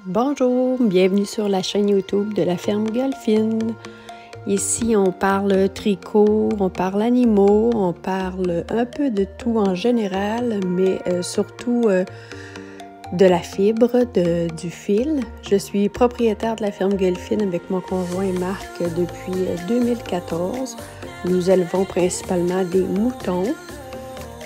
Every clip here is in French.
Bonjour, bienvenue sur la chaîne YouTube de la ferme Golfine. Ici, on parle tricot, on parle animaux, on parle un peu de tout en général, mais surtout de la fibre, du fil. Je suis propriétaire de la ferme Golfine avec mon conjoint Marc depuis 2014. Nous élevons principalement des moutons.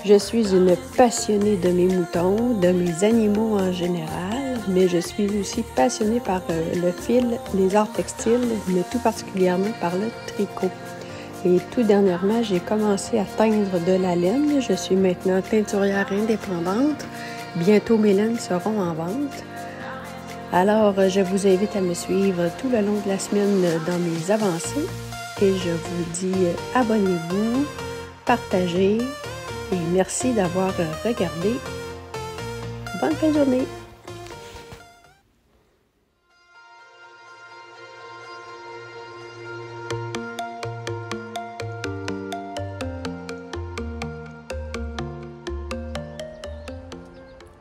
Je suis une passionnée de mes moutons, de mes animaux en général, mais je suis aussi passionnée par le fil, les arts textiles, mais tout particulièrement par le tricot. Et tout dernièrement, j'ai commencé à teindre de la laine. Je suis maintenant teinturière indépendante. Bientôt, mes laines seront en vente. Alors, je vous invite à me suivre tout le long de la semaine dans mes avancées. Et je vous dis abonnez-vous, partagez. Et merci d'avoir regardé. Bonne fin de journée!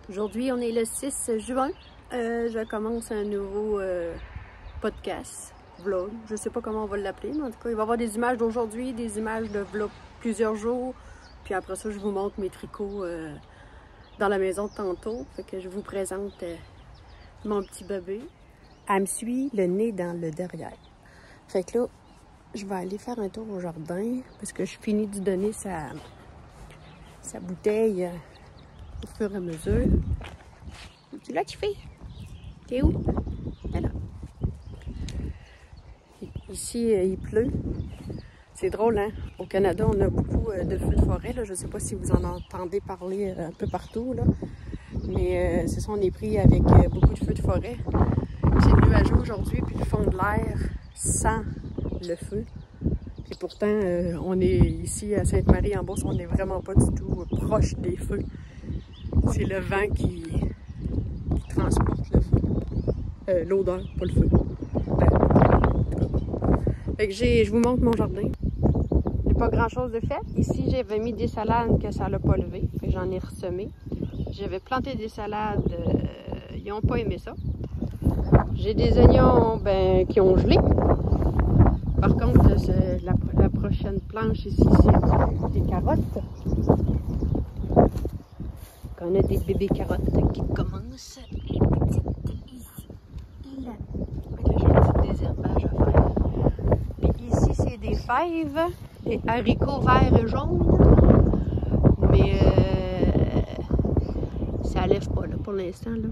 Aujourd'hui, on est le 6 juin. Je commence un nouveau podcast, vlog. Je ne sais pas comment on va l'appeler, mais en tout cas, il va y avoir des images d'aujourd'hui, des images de vlog plusieurs jours. Puis après ça, je vous montre mes tricots dans la maison de tantôt. Fait que je vous présente mon petit bébé. Elle me suit le nez dans le derrière. Fait que là, je vais aller faire un tour au jardin parce que je finis de donner sa bouteille au fur et à mesure. Tu là, tu fais? T'es où? Là. Ici, il pleut. C'est drôle, hein? Au Canada, on a beaucoup de feux de forêt. Là. Je ne sais pas si vous en entendez parler un peu partout. Là. Mais c'est ça, on est pris avec beaucoup de feux de forêt. C'est nuageux aujourd'hui, puis le fond de l'air sent le feu. Puis pourtant, on est ici à Sainte-Marie-en-Beauce, on n'est vraiment pas du tout proche des feux. C'est le vent qui transporte le feu. L'odeur, pas le feu. Fait que je vous montre mon jardin. Pas grand chose de fait. Ici, j'avais mis des salades que ça l'a pas levé. J'en ai ressemé. J'avais planté des salades. Ils n'ont pas aimé ça. J'ai des oignons qui ont gelé. Par contre, la prochaine planche ici, c'est des carottes. On a des bébés carottes qui commencent. Les petites ici. Et là. J'ai un petit désherbage à faire. Puis ici, c'est des fèves. Des haricots verts et jaunes, mais ça lève pas là, pour l'instant. Il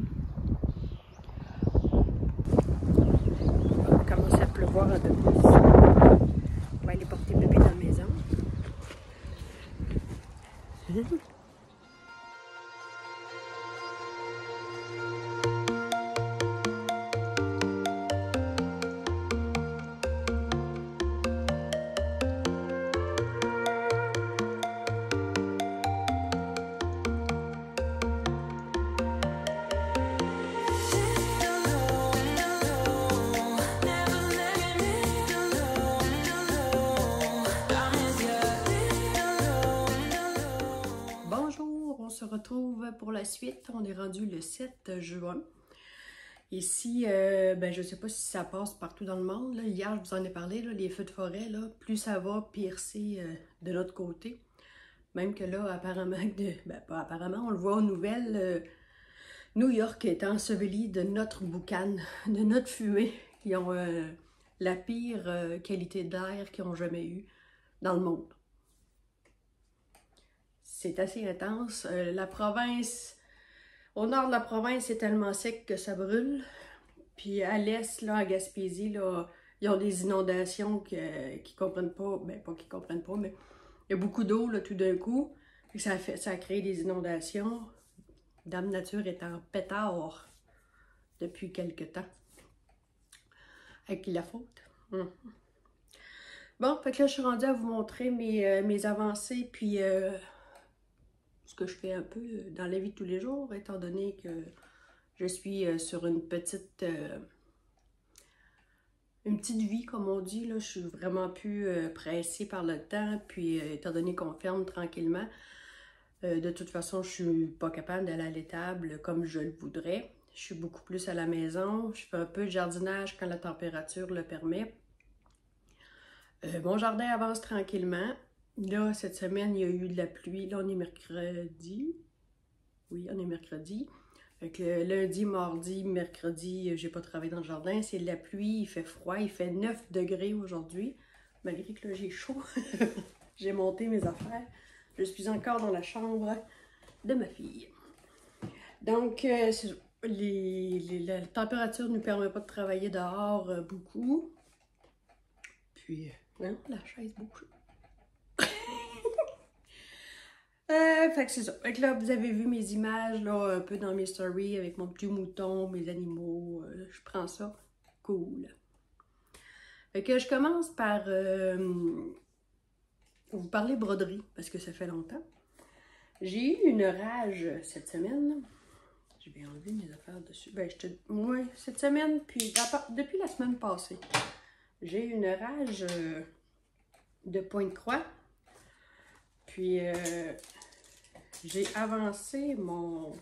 va commencer à pleuvoir un peu plus. On va aller porter bébé dans la maison. On se retrouve pour la suite. On est rendu le 7 juin. Ici, je ne sais pas si ça passe partout dans le monde. Là. Hier, je vous en ai parlé, là, les feux de forêt, là, plus ça va, pire c'est de l'autre côté. Même que là, apparemment, pas apparemment, on le voit aux nouvelles, New York est enseveli de notre boucan, de notre fumée. Ils ont la pire qualité d'air qu'ils ont jamais eue dans le monde. C'est assez intense. La province, au nord de la province, c'est tellement sec que ça brûle. Puis à l'est, là, à Gaspésie, là, ils ont des inondations qui comprennent pas, pas qu'ils comprennent pas, mais il y a beaucoup d'eau là tout d'un coup. Et ça a créé des inondations. Dame Nature est en pétard depuis quelque temps. À qui la faute? Bon, fait que là, je suis rendue à vous montrer mes avancées, puis ce que je fais un peu dans la vie de tous les jours, étant donné que je suis sur une petite vie, comme on dit. Là, je suis vraiment plus pressée par le temps, puis étant donné qu'on ferme tranquillement, de toute façon, je suis pas capable d'aller à l'étable comme je le voudrais. Je suis beaucoup plus à la maison. Je fais un peu de jardinage quand la température le permet. Mon jardin avance tranquillement. Là, cette semaine, il y a eu de la pluie. Là, on est mercredi. Oui, on est mercredi. Fait que lundi, mardi, mercredi, j'ai pas travaillé dans le jardin. C'est de la pluie, il fait froid. Il fait 9 degrés aujourd'hui. Malgré que là, j'ai chaud. J'ai monté mes affaires. Je suis encore dans la chambre de ma fille. Donc, la température ne nous permet pas de travailler dehors beaucoup. Puis, non, la chaise bouge. Fait que c'est ça. Fait que là, vous avez vu mes images, là, un peu dans mes stories avec mon petit mouton, mes animaux. Je prends ça. Cool. Fait que je commence par vous parler broderie, parce que ça fait longtemps. J'ai eu une rage cette semaine. Je vais enlever mes affaires dessus. Ben, moi, cette semaine, puis depuis la semaine passée, j'ai eu une rage de pointe-croix. Puis, j'ai avancé mon...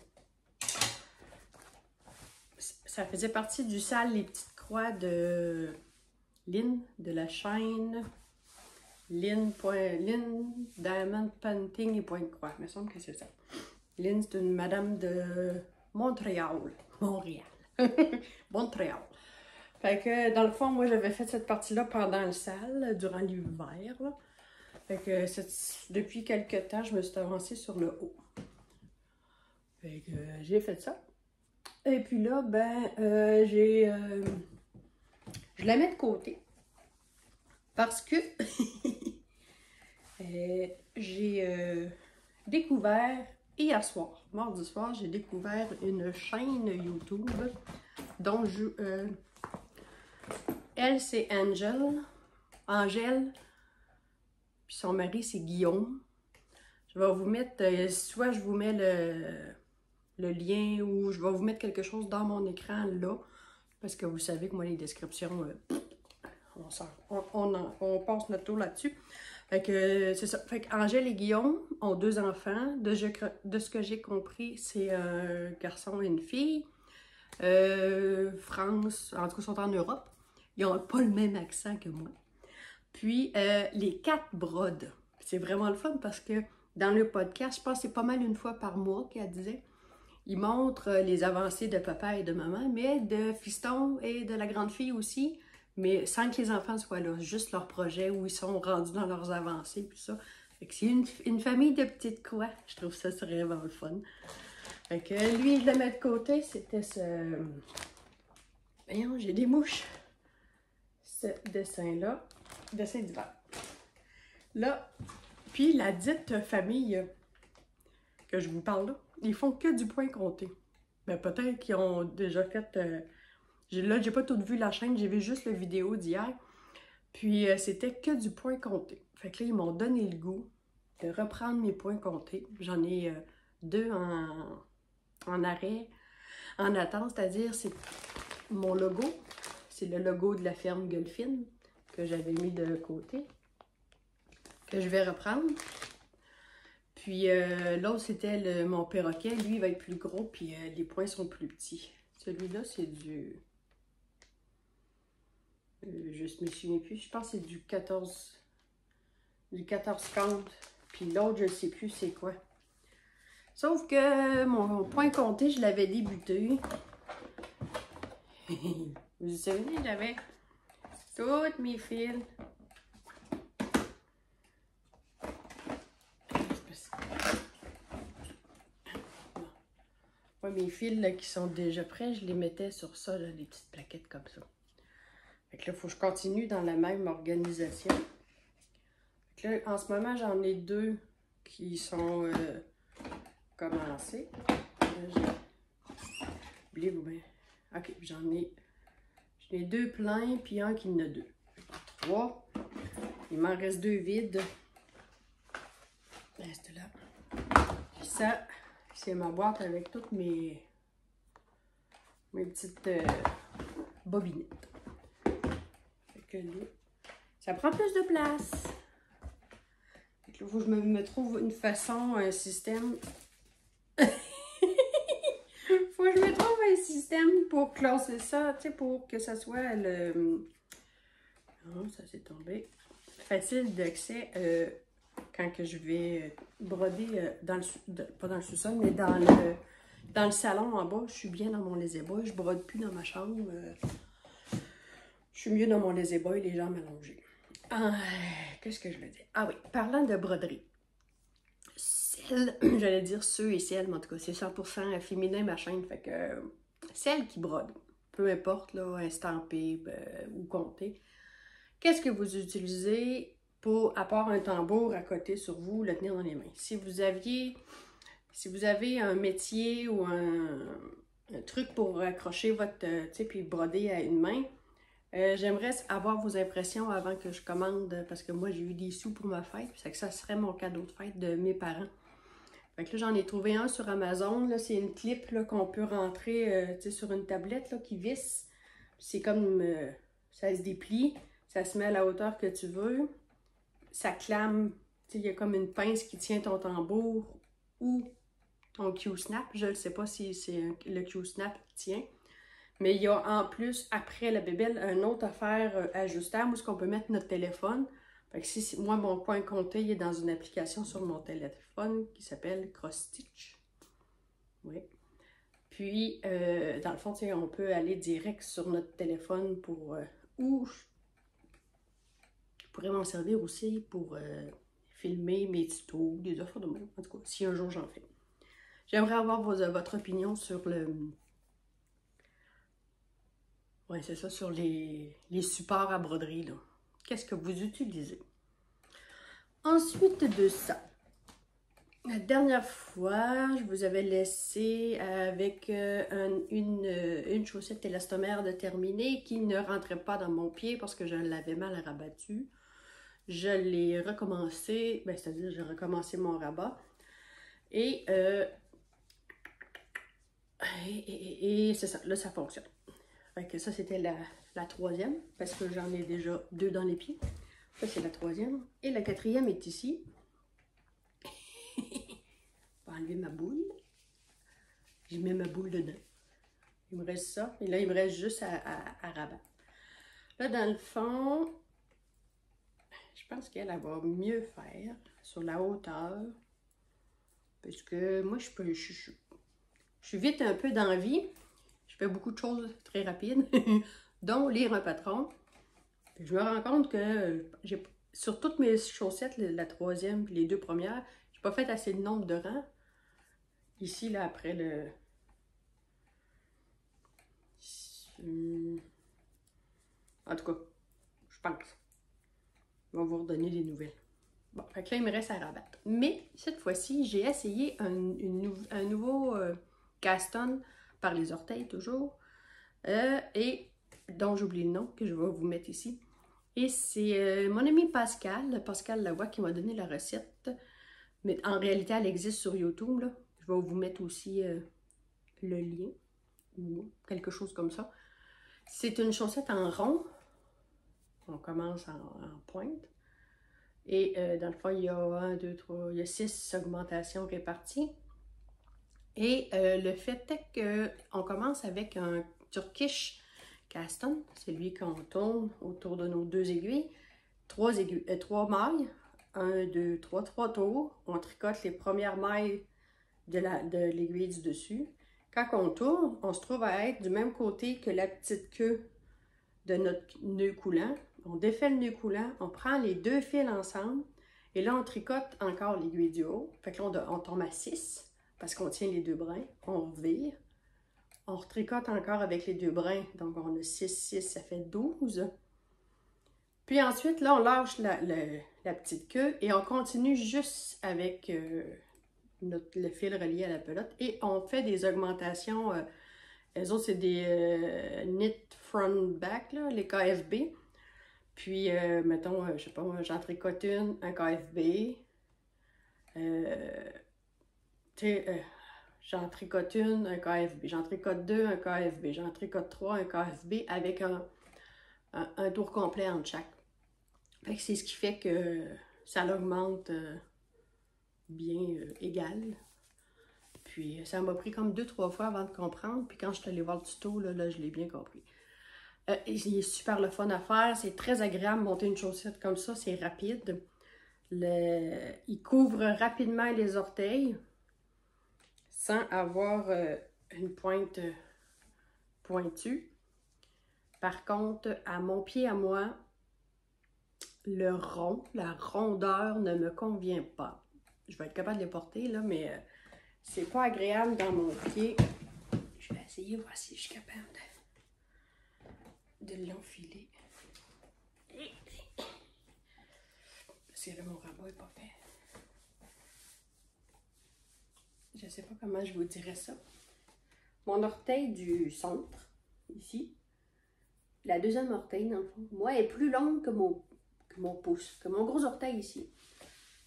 Ça faisait partie du sale, les petites croix de Lynn, de la chaîne Lynn Diamond Painting et Pointe-Croix. Il me semble que c'est ça. Lynn, c'est une madame de Montréal. Montréal. Fait que, dans le fond, moi, j'avais fait cette partie-là pendant le sale, durant l'hiver. Fait que, depuis quelques temps, je me suis avancée sur le haut. Fait que, j'ai fait ça. Et puis là, ben, je la mets de côté. Parce que j'ai découvert, hier soir, mardi soir, j'ai découvert une chaîne YouTube dont elle, c'est Angèle, puis son mari, c'est Guillaume. Je vais vous mettre, soit je vous mets le lien ou je vais vous mettre quelque chose dans mon écran là, parce que vous savez que moi, les descriptions, on passe notre tour là-dessus. Fait que c'est ça. Fait qu'Angèle et Guillaume ont 2 enfants. De ce que j'ai compris, c'est un garçon et une fille. France, en tout cas, sont en Europe. Ils n'ont pas le même accent que moi. Puis, les 4 brodent. C'est vraiment le fun parce que dans le podcast, je pense que c'est pas mal une fois par mois qu'elle disait. Ils montrent les avancées de papa et de maman, mais de fiston et de la grande fille aussi. Mais sans que les enfants soient là, juste leur projet où ils sont rendus dans leurs avancées, puis ça. Fait que c'est une famille de petites croix. Je trouve ça vraiment le fun. Fait que lui, je le mets de côté, c'était ce... Voyons, j'ai des mouches. Ce dessin-là, dessin d'hiver. Là, puis la dite famille que je vous parle là, ils font que du point compté. Ben peut-être qu'ils ont déjà fait... Là, j'ai pas tout vu la chaîne, j'ai vu juste la vidéo d'hier. Puis, c'était que du point compté. Fait que là, ils m'ont donné le goût de reprendre mes points comptés. J'en ai 2 en arrêt, en attente, c'est-à-dire, c'est mon logo. C'est le logo de la ferme Golfine que j'avais mis de côté, que je vais reprendre. Puis, l'autre, c'était mon perroquet. Lui, il va être plus gros, puis les points sont plus petits. Celui-là, c'est du... je me souviens plus, je pense que c'est du 14 compte. Puis l'autre, je ne sais plus c'est quoi. Sauf que mon point compté, je l'avais débuté. Vous vous souvenez, j'avais toutes mes fils. Ouais, mes fils là, qui sont déjà prêts, je les mettais sur ça, là, les petites plaquettes comme ça. Fait que là, il faut que je continue dans la même organisation. Fait que là, en ce moment, j'en ai 2 qui sont commencés. Oubliez-vous bien. Ok, j'en ai 2 pleins, puis un qui en a 2. 3. Il m'en reste 2 vides. Reste là. Puis ça, c'est ma boîte avec toutes mes petites bobinettes. Fait que là, ça prend plus de place. Fait que là, faut que je me trouve une façon, un système. Faut que je me trouve un système système pour classer ça, tu sais, pour que ça soit le... Oh, ça s'est tombé. Facile d'accès quand que je vais broder dans pas dans le sous-sol, mais dans le salon en bas. Je suis bien dans mon lazy-boy. Je brode plus dans ma chambre. Je suis mieux dans mon lazy-boy, les jambes allongées. Qu'est-ce que je veux dire? Ah oui, parlant de broderie. Celles, j'allais dire ceux et celles, mais en tout cas, c'est 100% féminin ma chaîne. Fait que celles qui brodent, peu importe, là, estampé ou compté. Qu'est-ce que vous utilisez pour, à part un tambour à côté sur vous, le tenir dans les mains? Si vous avez un métier ou un truc pour accrocher votre, tu sais, puis broder à une main, j'aimerais avoir vos impressions avant que je commande, parce que moi, j'ai eu des sous pour ma fête, c'est que ça serait mon cadeau de fête de mes parents. Fait que là, j'en ai trouvé un sur Amazon, là, c'est une clip qu'on peut rentrer, tu sais, sur une tablette, là, qui visse. C'est comme, ça se déplie, ça se met à la hauteur que tu veux, ça clame, tu sais, il y a comme une pince qui tient ton tambour ou ton Q-snap, je ne sais pas si c'est le Q-snap qui tient. Mais il y a en plus, après la bébelle, une autre affaire ajustable où on peut mettre notre téléphone. Fait que si moi, mon coin compté il est dans une application sur mon téléphone qui s'appelle Cross Stitch. Oui. Puis, dans le fond, on peut aller direct sur notre téléphone pour... ou je pourrais m'en servir aussi pour filmer mes tutos, des offres de moi. En tout cas, si un jour j'en fais. J'aimerais avoir votre opinion sur le... Oui, c'est ça, sur les supports à broderie, là. Qu'est-ce que vous utilisez? Ensuite de ça, la dernière fois, je vous avais laissé avec une chaussette élastomère de terminée qui ne rentrait pas dans mon pied parce que je l'avais mal rabattu. Je l'ai recommencé, c'est-à-dire j'ai recommencé mon rabat. Et c'est ça, là ça fonctionne. Fait que ça, c'était la troisième, parce que j'en ai déjà 2 dans les pieds. Ça, c'est la troisième. Et la quatrième est ici. Je vais enlever ma boule. Je mets ma boule dedans. Il me reste ça. Et là, il me reste juste à rabattre. Là, dans le fond, je pense qu'elle va mieux faire sur la hauteur. Parce que moi, je suis vite un peu dans la vie. Je fais beaucoup de choses très rapides, dont lire un patron. Puis je me rends compte que sur toutes mes chaussettes, la troisième et les 2 premières, j'ai pas fait assez de nombre de rangs. Ici, là, après le... En tout cas, je pense. On va vous redonner des nouvelles. Bon, fait que là, il me reste à rabattre. Mais, cette fois-ci, j'ai essayé un nouveau cast-on par les orteils, toujours. Et dont j'oublie le nom, que je vais vous mettre ici. Et c'est mon ami Pascal Lavoie, qui m'a donné la recette. Mais en réalité, elle existe sur YouTube, là. Je vais vous mettre aussi le lien, ou quelque chose comme ça. C'est une chaussette en rond. On commence en pointe. Et dans le fond, il y a 1, 2, 3, il y a 6 augmentations réparties. Et le fait est qu'on commence avec un Turkish cast-on, c'est lui qu'on tourne autour de nos 2 aiguilles, 3 mailles, 1, 2, 3 tours. On tricote les premières mailles de l'aiguille du dessus. Quand on tourne, on se trouve à être du même côté que la petite queue de notre nœud coulant. On défait le nœud coulant, on prend les 2 fils ensemble et là on tricote encore l'aiguille du haut. Fait que là on tombe à 6 parce qu'on tient les 2 brins, on vire. On retricote encore avec les 2 brins, donc on a 6, 6, ça fait 12. Puis ensuite, là, on lâche la petite queue et on continue juste avec le fil relié à la pelote. Et on fait des augmentations, les autres, c'est des knit front back, là, les KFB. Puis, mettons, je sais pas, j'en tricote un KFB. J'en tricote un KFB, j'en tricote 2, un KFB, j'en tricote 3, un KFB avec un tour complet entre chaque. Fait que c'est ce qui fait que ça l'augmente bien égal. puis ça m'a pris comme 2-3 fois avant de comprendre. Puis quand je suis allée voir le tuto, là je l'ai bien compris. Il est super le fun à faire. C'est très agréable de monter une chaussette comme ça. C'est rapide. Il couvre rapidement les orteils sans avoir une pointe pointue. Par contre, à mon pied à moi, le rond, la rondeur ne me convient pas. Je vais être capable de les porter, là, mais c'est pas agréable dans mon pied. Je vais essayer, voir si je suis capable de l'enfiler. Parce que là, mon rabat n'est pas fait. Je sais pas comment je vous dirais ça. Mon orteil du centre, ici, la deuxième orteil, dans le fond, moi, est plus longue que mon pouce, que mon gros orteil ici.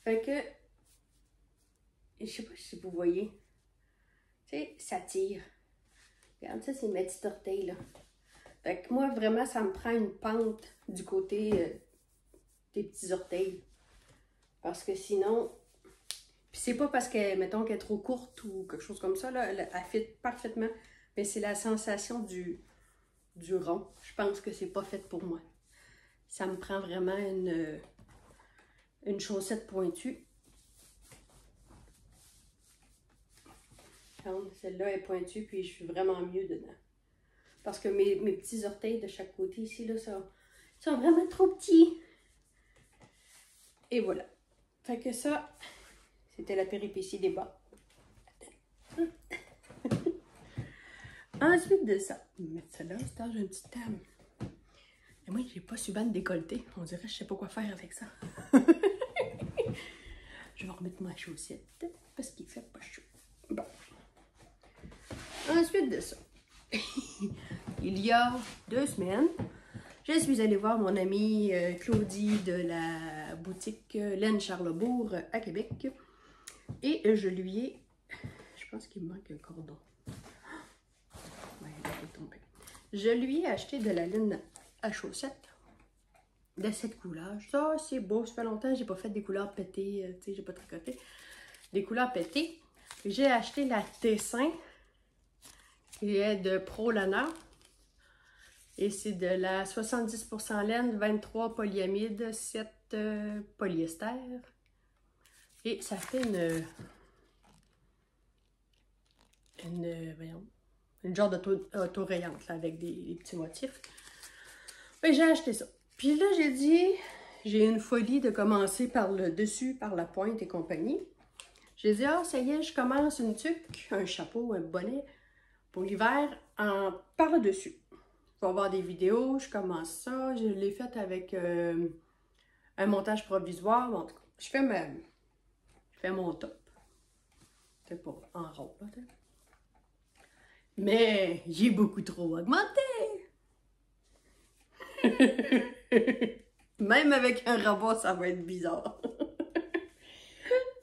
Fait que, je sais pas si vous voyez, tu sais, ça tire. Regarde, ça, c'est mes petits orteils, là. Fait que moi, vraiment, ça me prend une pente du côté des petits orteils. Parce que sinon, puis c'est pas parce que, mettons, qu'elle est trop courte ou quelque chose comme ça, là, elle fit parfaitement, mais c'est la sensation du rond. Je pense que c'est pas fait pour moi. Ça me prend vraiment une chaussette pointue. Celle-là est pointue, puis je suis vraiment mieux dedans. Parce que mes petits orteils de chaque côté ici, là, sont vraiment trop petits. Et voilà. Fait que ça, c'était la péripétie des bas. Ensuite de ça, je vais mettre ça là, c'est un petit table. Et moi, j'ai pas souvent de décolleté. On dirait que je sais pas quoi faire avec ça. Je vais remettre ma chaussette parce qu'il fait pas chaud. Bon. Ensuite de ça, il y a 2 semaines, je suis allée voir mon amie Claudie de la boutique Laine Charlebourg à Québec. Et je lui ai... Je pense qu'il me manque un cordon. Ouais, il est tombé. Je lui ai acheté de la laine à chaussettes de cette couleur. Ça, c'est beau. Ça fait longtemps que j'ai pas fait des couleurs pétées. Tu sais, j'ai pas tricoté. Des couleurs pétées. J'ai acheté la Tessin, qui est de Pro Lana. Et c'est de la 70% laine, 23 polyamide, 7 polyester. Et ça fait une genre d'auto-rayante avec des petits motifs. Ben, j'ai acheté ça. Puis là, j'ai dit, j'ai une folie de commencer par le dessus, par la pointe et compagnie. J'ai dit, ah, ça y est, je commence une tuque, un chapeau, un bonnet pour l'hiver par le dessus. Je vais voir des vidéos, je commence ça. Je l'ai fait avec un montage provisoire. En tout cas, je fais mon top. C'est pas en rond, là, t'sais. Mais j'ai beaucoup trop augmenté. Même avec un rabat, ça va être bizarre.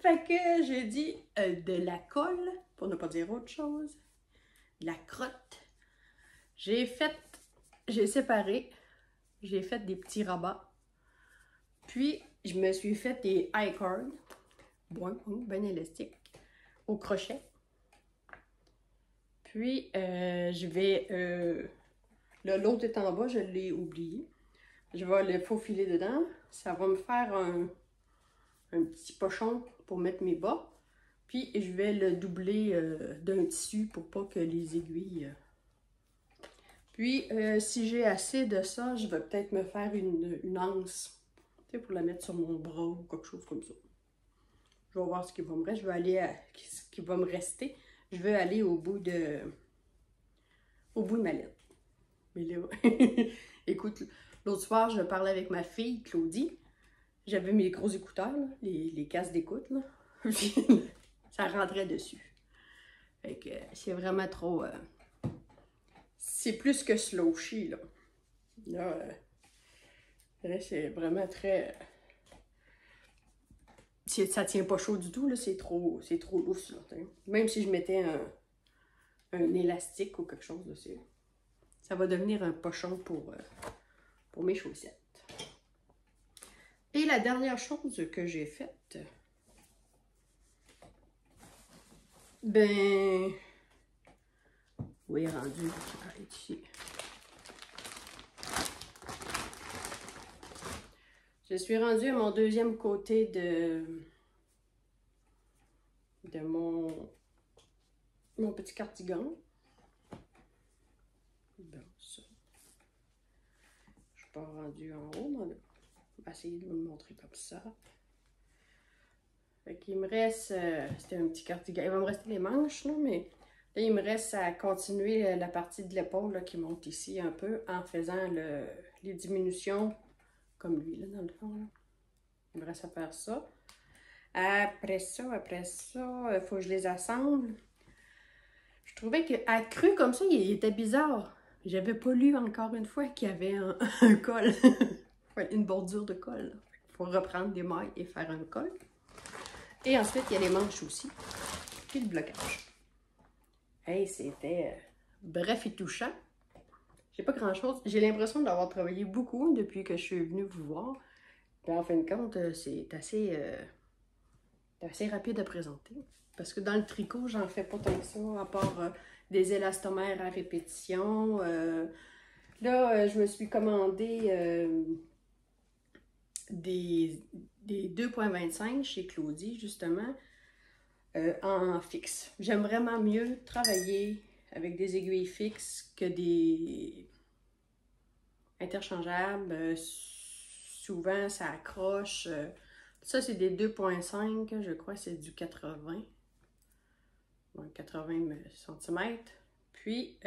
Fait que j'ai dit de la colle, pour ne pas dire autre chose, de la crotte. J'ai séparé, j'ai fait des petits rabats. Puis, je me suis fait des I-cords, bien élastiques, au crochet. Puis, je vais... là, l'autre est en bas, je l'ai oublié. Je vais le faufiler dedans. Ça va me faire un petit pochon pour mettre mes bas. Puis, je vais le doubler d'un tissu pour pas que les aiguilles... Puis, si j'ai assez de ça, je vais peut-être me faire une anse, tu sais, pour la mettre sur mon bras ou quelque chose comme ça. Je vais voir ce qui va me rester. Je vais aller ce qui va me rester. Je vais aller au bout de ma lettre. Mais là, écoute, l'autre soir, je parlais avec ma fille, Claudie. J'avais mes gros écouteurs, là, les casques d'écoute, là. Ça rentrait dessus. Fait que c'est vraiment trop... c'est plus que slouchy, là. Là, c'est vraiment très... ça tient pas chaud du tout, là. C'est trop lousse, là. Même si je mettais un élastique ou quelque chose, là, ça va devenir un pochon pour mes chaussettes. Et la dernière chose que j'ai faite, Ben, oui, rendu ici. Je suis rendue à mon deuxième côté de mon petit cardigan. Bon, ça. Je suis pas rendue en haut, mais là, on va essayer de vous le montrer comme ça. Fait qu'il me reste, c'était un petit cardigan, il va me rester les manches, là, mais là, il me reste à continuer la partie de l'épaule qui monte ici un peu en faisant les diminutions comme lui, là, dans le fond. Là. Il me reste à faire ça. Après ça, il faut que je les assemble. Je trouvais qu'à cru comme ça, il était bizarre. J'avais pas lu encore une fois qu'il y avait un col, une bordure de col. Il faut reprendre des mailles et faire un col. Et ensuite, il y a les manches aussi. Puis le blocage. Hey, c'était bref et touchant. J'ai pas grand-chose. J'ai l'impression d'avoir travaillé beaucoup depuis que je suis venue vous voir. Mais en fin de compte, c'est assez rapide à présenter. Parce que dans le tricot, j'en fais pas tant que ça, à part des élastomères à répétition. Là, je me suis commandé des 2,25 chez Claudie, justement, en fixe. J'aime vraiment mieux travailler avec des aiguilles fixes que des interchangeables. Souvent, ça accroche. Ça, c'est des 2,5, je crois que c'est du 80. Donc, 80 cm. Puis,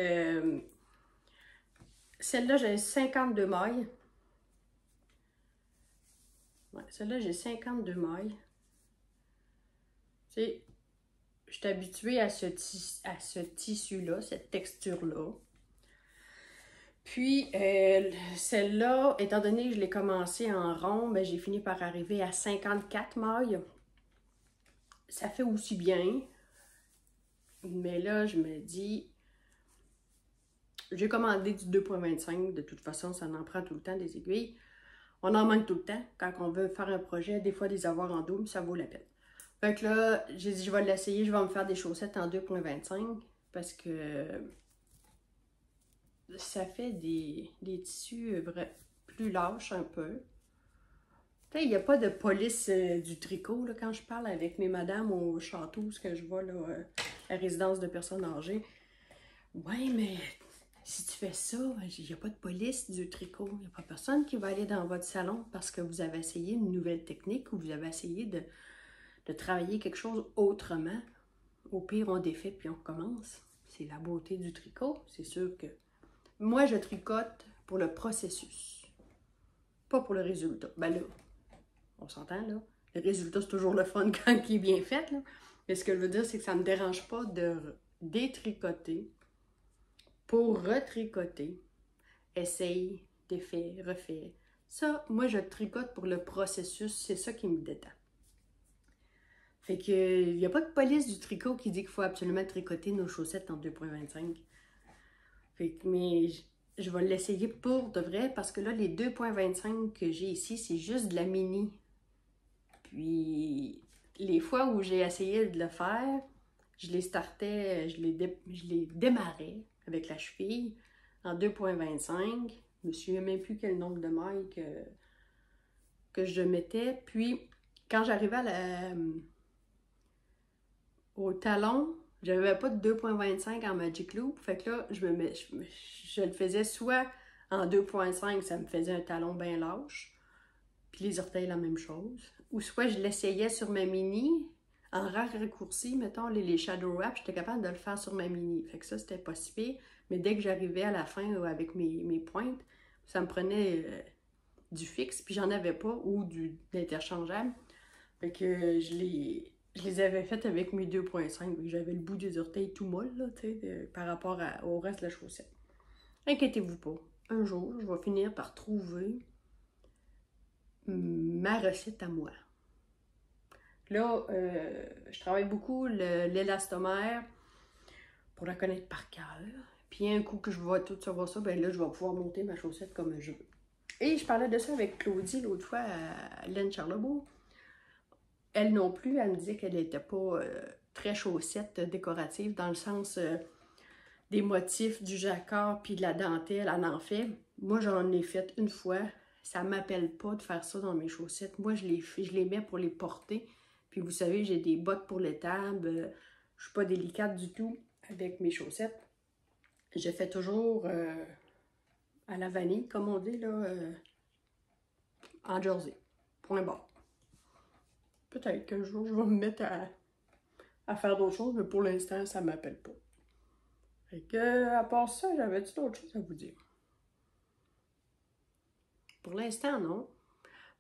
celle-là, j'ai 52 mailles. Ouais, celle-là, j'ai 52 mailles. Tu sais, je suis habituée à ce tissu-là, cette texture-là. Puis, celle-là, étant donné que je l'ai commencé en rond, ben, j'ai fini par arriver à 54 mailles. Ça fait aussi bien. Mais là, je me dis, j'ai commandé du 2,25. De toute façon, ça en prend tout le temps des aiguilles. On en manque tout le temps. Quand on veut faire un projet, des fois, les avoir en double, ça vaut la peine. Fait que là, j'ai dit, je vais l'essayer. Je vais me faire des chaussettes en 2,25 parce que ça fait des tissus plus lâches un peu. Il n'y a pas de police du tricot là, quand je parle avec mes madames au château, ce que je vois là, la résidence de personnes âgées. Ouais, mais si tu fais ça, il n'y a pas de police du tricot. Il n'y a pas personne qui va aller dans votre salon parce que vous avez essayé une nouvelle technique ou vous avez essayé de travailler quelque chose autrement. Au pire, on défait puis on recommence. C'est la beauté du tricot. C'est sûr que moi, je tricote pour le processus, pas pour le résultat. Ben là, on s'entend là. Le résultat, c'est toujours le fun quand il est bien fait. Là. Mais ce que je veux dire, c'est que ça ne me dérange pas de détricoter pour retricoter. Essaye, défait, refait. Ça, moi, je tricote pour le processus. C'est ça qui me détend. Fait que, il n'y a pas de police du tricot qui dit qu'il faut absolument tricoter nos chaussettes en 2,25. Fait que, mais je vais l'essayer pour de vrai parce que là, les 2,25 que j'ai ici, c'est juste de la mini. Puis, les fois où j'ai essayé de le faire, je les startais, je les démarrais avec la cheville en 2,25. Je me souviens même plus quel nombre de mailles que je mettais. Puis, quand j'arrivais au talon, j'avais pas de 2,25 en Magic Loop. Fait que là, je le faisais soit en 2,5, ça me faisait un talon bien lâche. Puis les orteils, la même chose. Ou soit je l'essayais sur ma mini, en raccourci, mettons, les shadow wraps, j'étais capable de le faire sur ma mini. Fait que ça, c'était pas si pire. Mais dès que j'arrivais à la fin avec mes pointes, ça me prenait du fixe, puis j'en avais pas, ou d'interchangeable. Fait que je les avais faites avec mes 2,5. J'avais le bout des orteils tout molle, là, par rapport au reste de la chaussette. Inquiétez-vous pas. Un jour, je vais finir par trouver ma recette à moi. Là, je travaille beaucoup l'élastomère pour la connaître par cœur. Puis un coup que je vois tout savoir ça, ben là, je vais pouvoir monter ma chaussette comme je veux. Et je parlais de ça avec Claudie l'autre fois à Laine Charlebourg. Elle non plus, elle me disait qu'elle n'était pas très chaussettes décoratives, dans le sens des motifs, du jacquard puis de la dentelle, elle en fait. Moi, j'en ai fait une fois. Ça m'appelle pas de faire ça dans mes chaussettes. Moi, je les mets pour les porter. Puis vous savez, j'ai des bottes pour l'étable. Je suis pas délicate du tout avec mes chaussettes. Je fais toujours à la vanille, comme on dit, là, en jersey. Point barre. Peut-être qu'un jour, je vais me mettre à faire d'autres choses, mais pour l'instant, ça m'appelle pas. Fait que, à part ça, j'avais-tu d'autres choses à vous dire? Pour l'instant, non.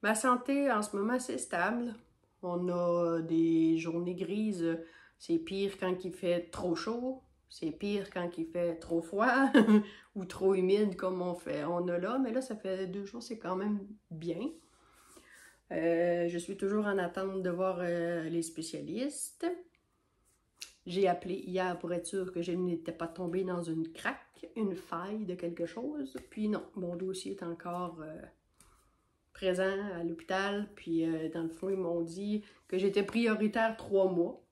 Ma santé, en ce moment, c'est stable. On a des journées grises. C'est pire quand il fait trop chaud. C'est pire quand il fait trop froid ou trop humide comme on a là. Mais là, ça fait 2 jours, c'est quand même bien. Je suis toujours en attente de voir les spécialistes. J'ai appelé hier pour être sûre que je n'étais pas tombée dans une craque, une faille de quelque chose. Puis non, mon dossier est encore présent à l'hôpital. Puis dans le fond, ils m'ont dit que j'étais prioritaire 3 mois.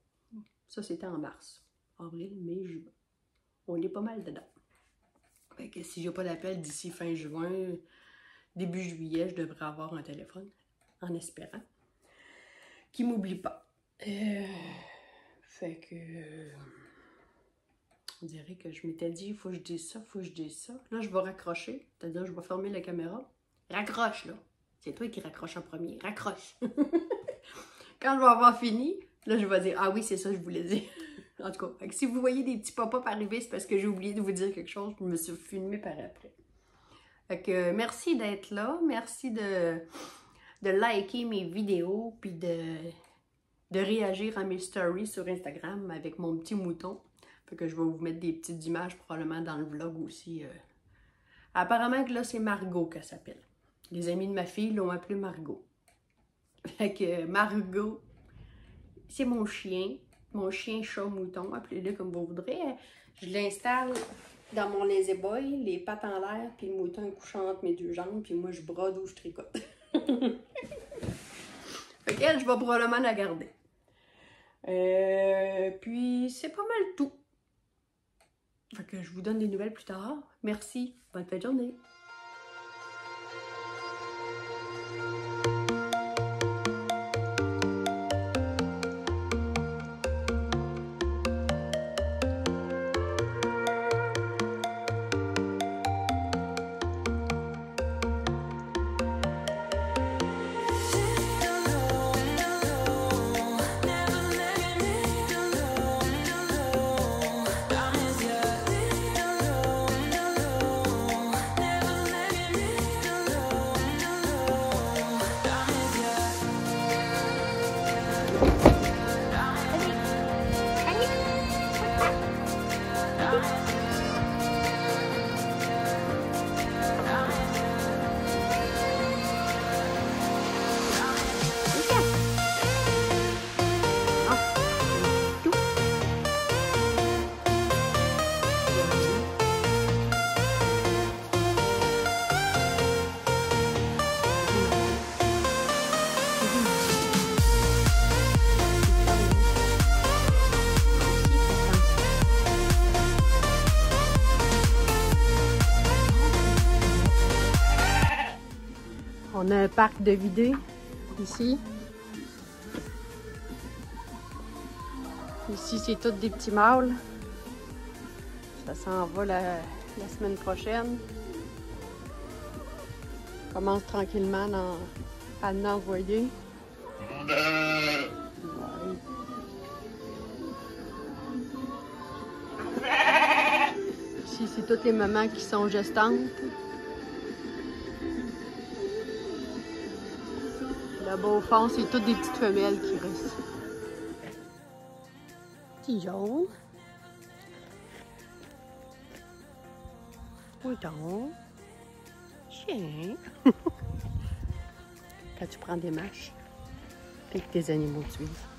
Ça, c'était en mars. Avril, mai, juin. On est pas mal dedans. Fait que si j'ai pas d'appel d'ici fin juin, début juillet, je devrais avoir un téléphone, en espérant qu'il m'oublie pas. Fait que... on dirait que je m'étais dit, il faut que je dise ça, il faut que je dise ça. Là, je vais raccrocher, c'est-à-dire je vais fermer la caméra. Raccroche, là. C'est toi qui raccroche en premier. Raccroche. Quand je vais avoir fini, là, je vais dire, ah oui, c'est ça que je voulais dire. En tout cas, si vous voyez des petits pop-up arriver, c'est parce que j'ai oublié de vous dire quelque chose. Je me suis filmée par après. Fait que merci d'être là. Merci de liker mes vidéos. Puis de réagir à mes stories sur Instagram avec mon petit mouton. Fait que je vais vous mettre des petites images probablement dans le vlog aussi. Apparemment que là, c'est Margot qu'elle s'appelle. Les amis de ma fille l'ont appelée Margot. Fait que Margot, c'est mon chien, chat, mouton, appelez-le comme vous voudrez. Je l'installe dans mon lazy boy, les pattes en l'air, puis le mouton est couchant entre mes 2 jambes, puis moi je brode ou je tricote. Fait qu'elle, je vais probablement la garder. Puis c'est pas mal tout. Fait que je vous donne des nouvelles plus tard. Merci, bonne fin de journée. On a un parc de vidés ici. Ici, c'est tous des petits mâles. Ça s'en va la semaine prochaine. On commence tranquillement à en envoyer. Ouais. Ici, c'est toutes les mamans qui sont gestantes. Là-bas au fond, c'est toutes des petites femelles qui restent. Petit jaune. Mouton. Chien. Quand tu prends des marches, et que tes animaux te suivent.